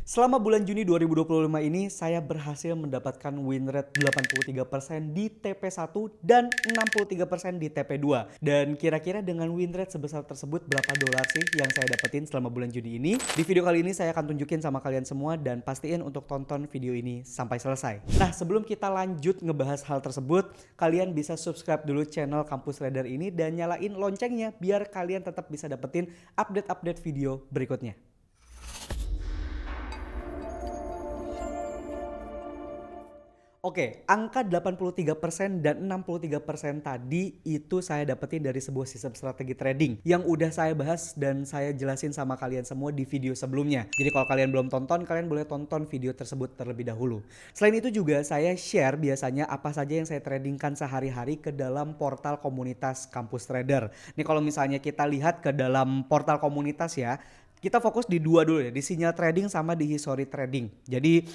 Selama bulan Juni 2025 ini, saya berhasil mendapatkan win rate 83% di TP1 dan 63% di TP2. Dan kira-kira dengan win rate sebesar tersebut, berapa dolar sih yang saya dapetin selama bulan Juni ini? Di video kali ini saya akan tunjukin sama kalian semua dan pastiin untuk tonton video ini sampai selesai. Nah, sebelum kita lanjut ngebahas hal tersebut, kalian bisa subscribe dulu channel Kampus Trader ini dan nyalain loncengnya biar kalian tetap bisa dapetin update-update video berikutnya. Oke, angka 83% dan 63% tadi itu saya dapetin dari sebuah sistem strategi trading yang udah saya bahas dan saya jelasin sama kalian semua di video sebelumnya. Jadi kalau kalian belum tonton, kalian boleh tonton video tersebut terlebih dahulu. Selain itu juga saya share biasanya apa saja yang saya tradingkan sehari-hari ke dalam portal komunitas Kampus Trader. Nih kalau misalnya kita lihat ke dalam portal komunitas ya, kita fokus di dua dulu ya, di sinyal trading sama di history trading. Jadi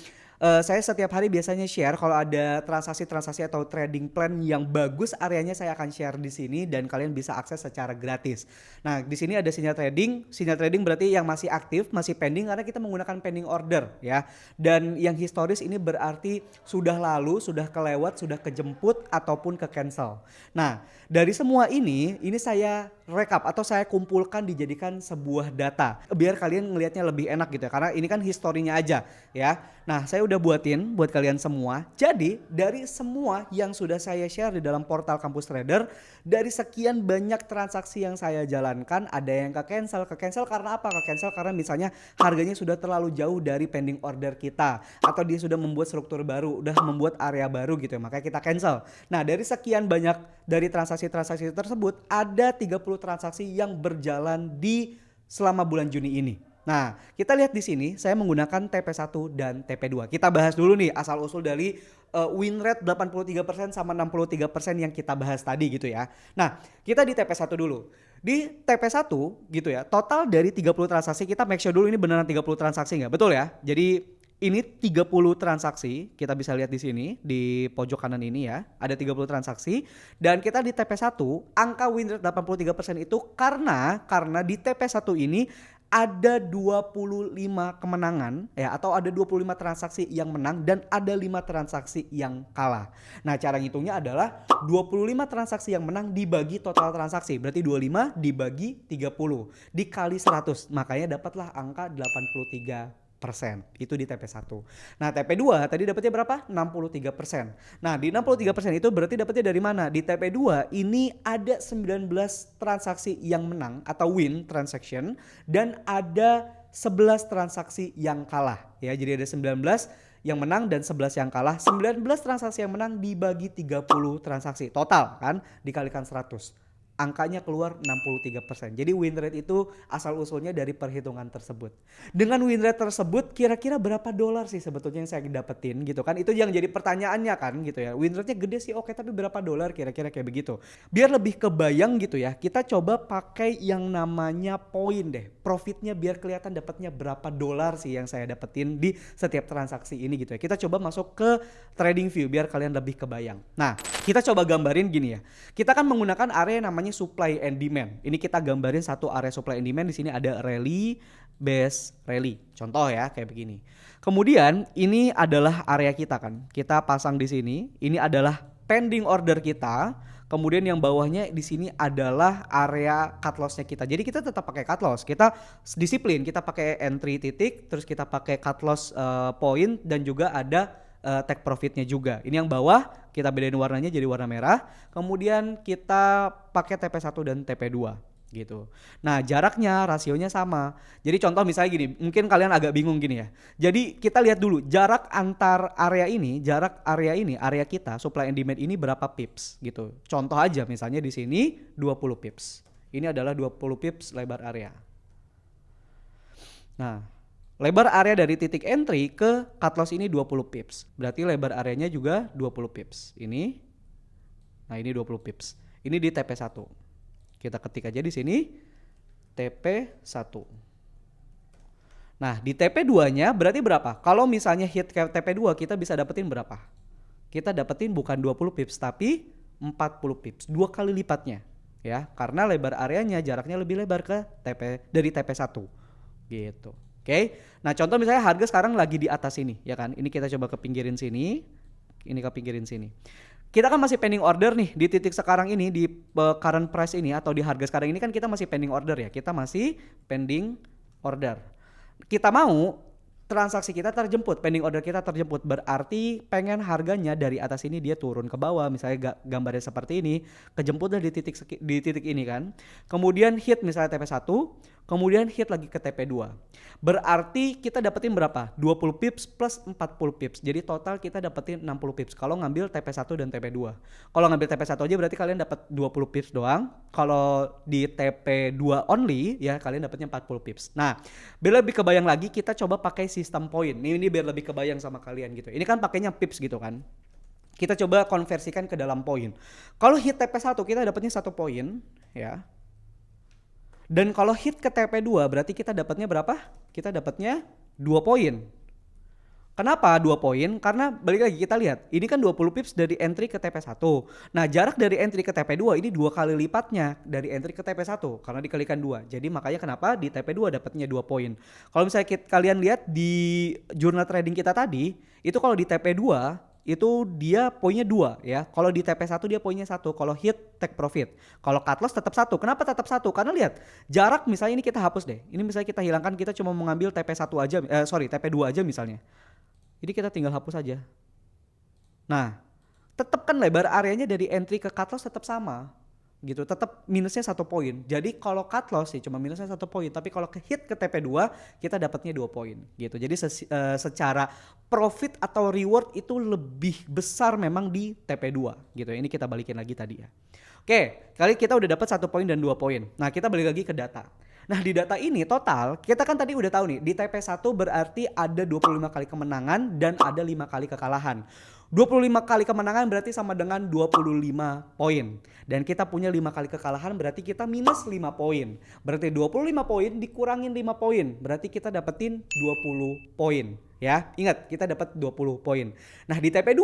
saya setiap hari biasanya share kalau ada transaksi-transaksi atau trading plan yang bagus, areanya saya akan share di sini dan kalian bisa akses secara gratis. Nah, di sini ada sinyal trading. Sinyal trading berarti yang masih aktif, masih pending karena kita menggunakan pending order ya. Dan yang historis ini berarti sudah lalu, sudah kelewat, sudah kejemput ataupun ke cancel. Nah, dari semua ini saya rekap atau saya kumpulkan dijadikan sebuah data biar kalian ngelihatnya lebih enak gitu ya, karena ini kan historinya aja ya. Nah, saya udah buatin buat kalian semua. Jadi dari semua yang sudah saya share di dalam portal Kampus Trader, dari sekian banyak transaksi yang saya jalankan, ada yang ke cancel karena apa? Ke cancel karena misalnya harganya sudah terlalu jauh dari pending order kita, atau dia sudah membuat struktur baru, udah membuat area baru gitu ya, makanya kita cancel. Nah, dari sekian banyak dari transaksi-transaksi tersebut, ada 30 transaksi yang berjalan di selama bulan Juni ini. Nah, kita lihat di sini saya menggunakan TP1 dan TP2. Kita bahas dulu nih asal-usul dari win rate 83% sama 63% yang kita bahas tadi gitu ya. Nah, kita di TP1 dulu. Di TP1 gitu ya, total dari 30 transaksi, kita make sure dulu ini beneran 30 transaksi nggak? Betul ya? Jadi ini 30 transaksi, kita bisa lihat di sini di pojok kanan ini ya, ada 30 transaksi dan kita di TP1 angka win rate 83% itu karena di TP1 ini ada 25 kemenangan ya, atau ada 25 transaksi yang menang dan ada 5 transaksi yang kalah. Nah, cara ngitungnya adalah 25 transaksi yang menang dibagi total transaksi, berarti 25 dibagi 30 dikali 100, makanya dapatlah angka 83%. Itu di TP1. Nah, TP2 tadi dapatnya berapa? 63%. Nah, di 63% itu berarti dapatnya dari mana? Di TP2 ini ada 19 transaksi yang menang atau win transaction dan ada 11 transaksi yang kalah ya. Jadi ada 19 yang menang dan 11 yang kalah. 19 transaksi yang menang dibagi 30 transaksi. Total kan dikalikan 100. Angkanya keluar 63%. Jadi win rate itu asal usulnya dari perhitungan tersebut. Dengan win rate tersebut kira-kira berapa dolar sih sebetulnya yang saya dapetin gitu kan. Itu yang jadi pertanyaannya kan gitu ya. Win rate-nya gede sih, oke, tapi berapa dolar kira-kira kayak begitu. Biar lebih kebayang gitu ya, kita coba pakai yang namanya poin deh. Profitnya biar kelihatan dapatnya berapa dolar sih yang saya dapetin di setiap transaksi ini gitu ya. Kita coba masuk ke trading view biar kalian lebih kebayang. Nah, kita coba gambarin gini ya. Kita kan menggunakan area namanya supply and demand. Ini kita gambarin satu area supply and demand. Di sini ada rally, base, rally. Contoh ya kayak begini. Kemudian ini adalah area kita kan. Kita pasang di sini. Ini adalah pending order kita. Kemudian yang bawahnya di sini adalah area cut loss-nya kita. Jadi kita tetap pakai cut loss. Kita disiplin, kita pakai entry titik, terus kita pakai cut loss point dan juga ada take profitnya juga. Ini yang bawah kita bedain warnanya jadi warna merah. Kemudian kita pakai TP1 dan TP2 gitu. Nah, jaraknya rasionya sama. Jadi contoh misalnya gini, mungkin kalian agak bingung gini ya. Jadi kita lihat dulu jarak antar area ini, area kita supply and demand ini berapa pips gitu. Contoh aja misalnya di sini 20 pips. Ini adalah 20 pips lebar area. Nah, lebar area dari titik entry ke cut loss ini 20 pips. Berarti lebar areanya juga 20 pips. Ini. Nah, ini 20 pips. Ini di TP1. Kita ketik aja di sini TP1. Nah, di TP2-nya berarti berapa? Kalau misalnya hit ke TP2 kita bisa dapetin berapa? Kita dapetin bukan 20 pips tapi 40 pips. 2 kali lipatnya ya. Karena lebar areanya jaraknya lebih lebar ke dari TP1. Gitu. Oke. Nah, contoh misalnya harga sekarang lagi di atas ini, ya kan? Ini kita coba ke pinggirin sini. Ini ke pinggirin sini. Kita kan masih pending order nih di titik sekarang ini, di current price ini atau di harga sekarang ini kan kita masih pending order ya. Kita masih pending order. Kita mau transaksi kita terjemput, pending order kita terjemput, berarti pengen harganya dari atas ini dia turun ke bawah, misalnya gambarnya seperti ini, kejemputlah di titik ini kan. Kemudian hit misalnya TP1, kemudian hit lagi ke TP2. Berarti kita dapetin berapa? 20 pips plus 40 pips. Jadi total kita dapetin 60 pips kalau ngambil TP1 dan TP2. Kalau ngambil TP1 aja berarti kalian dapat 20 pips doang. Kalau di TP2 only ya kalian dapatnya 40 pips. Nah, biar lebih kebayang lagi kita coba pakai sistem poin. Ini biar lebih kebayang sama kalian gitu. Ini kan pakainya pips gitu kan. Kita coba konversikan ke dalam poin. Kalau hit TP1 kita dapatnya 1 poin ya. Dan kalau hit ke TP2 berarti kita dapatnya berapa? Kita dapatnya 2 poin. Kenapa 2 poin? Karena balik lagi kita lihat, ini kan 20 pips dari entry ke TP1. Nah, jarak dari entry ke TP2 ini 2 kali lipatnya dari entry ke TP1 karena dikalikan 2. Jadi makanya kenapa di TP2 dapatnya 2 poin. Kalau misalnya kalian lihat di jurnal trading kita tadi, itu kalau di TP2 itu dia poinnya 2 ya. Kalau di TP1 dia poinnya 1. Kalau hit take profit. Kalau cut loss tetap 1. Kenapa tetap 1? Karena lihat jarak misalnya ini kita hapus deh. Ini misalnya kita hilangkan, kita cuma mengambil TP1 aja, TP2 aja misalnya. Jadi kita tinggal hapus aja. Nah, tetap kan lebar areanya dari entry ke cut loss tetap sama. Gitu, tetap minusnya 1 poin. Jadi kalau cut loss sih cuma minusnya 1 poin, tapi kalau ke hit ke TP2 kita dapatnya 2 poin gitu. Jadi secara profit atau reward itu lebih besar memang di TP2 gitu. Ini kita balikin lagi tadi ya. Oke, kali kita udah dapat 1 poin dan 2 poin. Nah, kita balik lagi ke data. Nah, di data ini total kita kan tadi udah tahu nih, di TP1 berarti ada 25 kali kemenangan dan ada 5 kali kekalahan. 25 kali kemenangan berarti sama dengan 25 poin. Dan kita punya 5 kali kekalahan berarti kita minus 5 poin. Berarti 25 poin dikurangin 5 poin. Berarti kita dapetin 20 poin. Ya, ingat kita dapat 20 poin. Nah, di TP2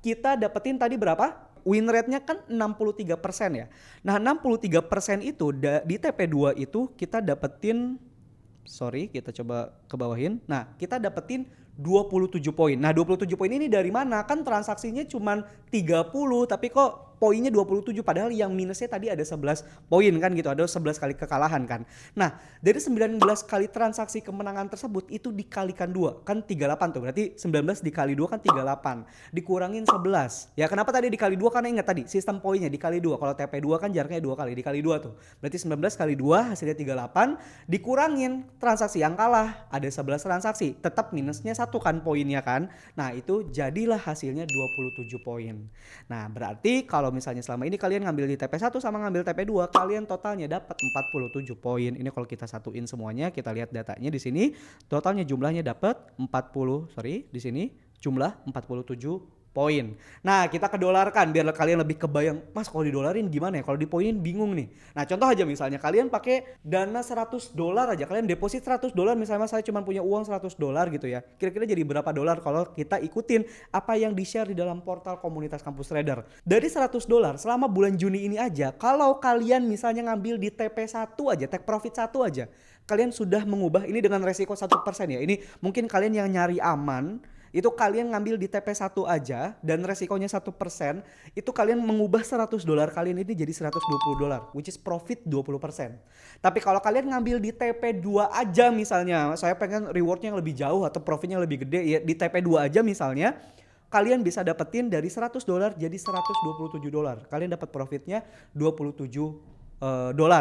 kita dapetin tadi berapa? Win rate-nya kan 63% ya. Nah, 63% itu di TP2 itu kita dapetin, kita coba ke bawahin. Nah, kita dapetin 27 poin. Nah, 27 poin ini dari mana? Kan transaksinya cuma 30 tapi kok poinnya 27 padahal yang minusnya tadi ada 11 poin kan gitu, ada 11 kali kekalahan kan. Nah, dari 19 kali transaksi kemenangan tersebut itu dikalikan 2, kan 38 tuh. Berarti 19 dikali 2 kan 38. Dikurangin 11. Ya, kenapa tadi dikali 2? Karena ingat tadi sistem poinnya dikali 2. Kalau TP2 kan jaraknya 2 kali, dikali 2 tuh. Berarti 19 kali 2 hasilnya 38, dikurangin transaksi yang kalah, ada 11 transaksi. Tetap minusnya 1 kan poinnya kan. Nah, itu jadilah hasilnya 27 poin. Nah, berarti kalau misalnya selama ini kalian ngambil di TP1 sama ngambil TP2, kalian totalnya dapat 47 poin. Ini kalau kita satuin semuanya, kita lihat datanya di sini, totalnya jumlahnya dapat di sini jumlah 47 poin. Nah, kita kedolarkan biar kalian lebih kebayang, Mas kalau didolarin gimana ya? Kalau dipoinin bingung nih. Nah, contoh aja misalnya kalian pakai dana $100 aja, kalian deposit $100, misalnya saya cuma punya uang $100 gitu ya. Kira-kira jadi berapa dolar kalau kita ikutin apa yang di-share di dalam portal komunitas Kampus Trader. Dari $100 selama bulan Juni ini aja, kalau kalian misalnya ngambil di TP1 aja, take profit 1 aja, kalian sudah mengubah ini dengan resiko 1% ya. Ini mungkin kalian yang nyari aman, itu kalian ngambil di TP1 aja dan resikonya 1%, itu kalian mengubah $100 kalian ini jadi $120, which is profit 20%. Tapi kalau kalian ngambil di TP2 aja misalnya, saya pengen rewardnya yang lebih jauh atau profitnya lebih gede ya, di TP2 aja misalnya, kalian bisa dapetin dari $100 jadi $127. Kalian dapat profitnya $27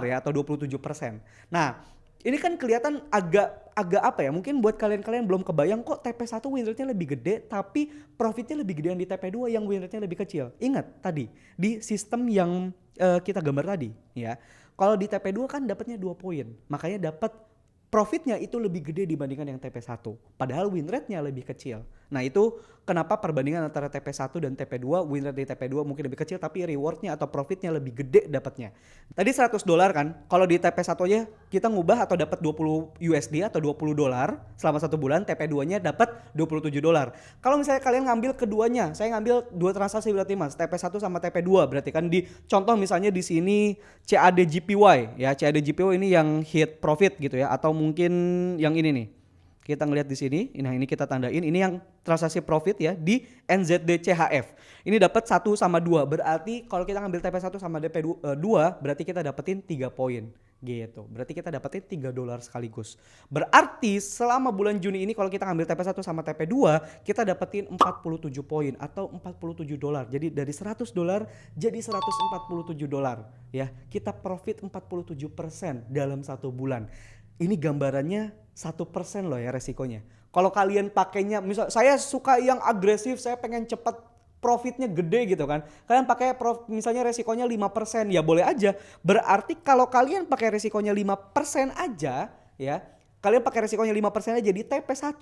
ya atau 27%. Nah, ini kan kelihatan agak apa ya, mungkin buat kalian belum kebayang kok TP1 win rate-nya lebih gede tapi profitnya lebih gedean di TP2 yang win rate-nya lebih kecil. Ingat tadi di sistem yang kita gambar tadi ya. Kalau di TP2 kan dapatnya 2 poin, makanya dapat profitnya itu lebih gede dibandingkan yang TP1. Padahal win rate-nya lebih kecil. Nah, itu kenapa perbandingan antara TP1 dan TP2, win rate di TP2 mungkin lebih kecil tapi reward-nya atau profitnya lebih gede dapatnya. Tadi $100 kan, kalau di TP1 aja kita ngubah atau dapat $20 atau $20 selama 1 bulan, TP2-nya dapat $27. Kalau misalnya kalian ngambil keduanya, saya ngambil 2 transaksi berarti Mas, TP1 sama TP2 berarti kan di contoh misalnya di sini CAD JPY ya, CAD JPY ini yang hit profit gitu ya, atau mungkin yang ini nih. Kita ngelihat di sini, nah ini kita tandain, ini yang transaksi profit ya di NZD-CHF. Ini dapat 1 sama 2, berarti kalau kita ngambil TP1 sama DP2 berarti kita dapetin 3 poin gitu. Berarti kita dapetin $3 sekaligus. Berarti selama bulan Juni ini kalau kita ngambil TP1 sama TP2 kita dapetin 47 poin atau $47. Jadi dari $100 jadi $147 ya. Kita profit 47% dalam 1 bulan. Ini gambarannya 1% loh ya resikonya. Kalau kalian pakainya, misal saya suka yang agresif, saya pengen cepat profitnya gede gitu kan. Kalian pakai misalnya resikonya 5%, ya boleh aja. Berarti kalau kalian pakai resikonya 5% aja ya, kalian pakai resikonya 5% aja di TP1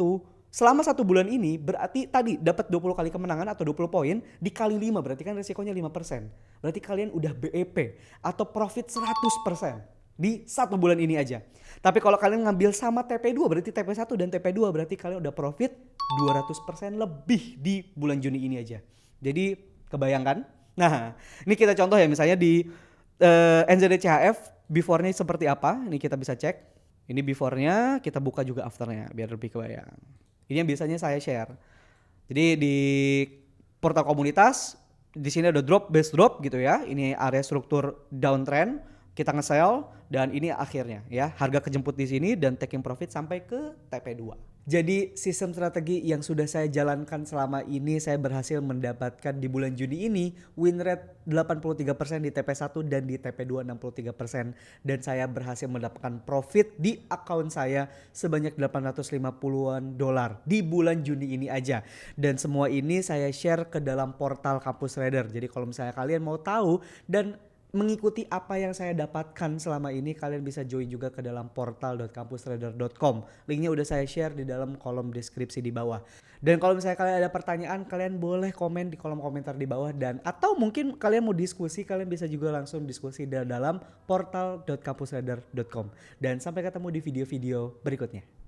selama 1 bulan ini, berarti tadi dapat 20 kali kemenangan atau 20 poin dikali 5, berarti kan resikonya 5%. Berarti kalian udah BEP atau profit 100% di 1 bulan ini aja. Tapi kalau kalian ngambil sama TP2 berarti TP1 dan TP2 berarti kalian udah profit 200% lebih di bulan Juni ini aja. Jadi kebayangkan? Nah, ini kita contoh ya misalnya di NZD-CHF before-nya seperti apa? Ini kita bisa cek. Ini before-nya, kita buka juga after-nya biar lebih kebayang. Ini yang biasanya saya share. Jadi di portal komunitas di sini ada drop, base drop gitu ya. Ini area struktur downtrend. Kita nge-sell dan ini akhirnya ya, harga kejemput di sini dan taking profit sampai ke TP2. Jadi sistem strategi yang sudah saya jalankan selama ini saya berhasil mendapatkan di bulan Juni ini win rate 83% di TP1 dan di TP2 63% dan saya berhasil mendapatkan profit di account saya sebanyak $850 di bulan Juni ini aja. Dan semua ini saya share ke dalam portal Kampus Trader. Jadi kalau misalnya kalian mau tahu dan mengikuti apa yang saya dapatkan selama ini, kalian bisa join juga ke dalam portal.kampustrader.com. Linknya udah saya share di dalam kolom deskripsi di bawah. Dan kalau misalnya kalian ada pertanyaan, kalian boleh komen di kolom komentar di bawah, dan atau mungkin kalian mau diskusi, kalian bisa juga langsung diskusi di dalam portal.kampustrader.com. Dan sampai ketemu di video-video berikutnya.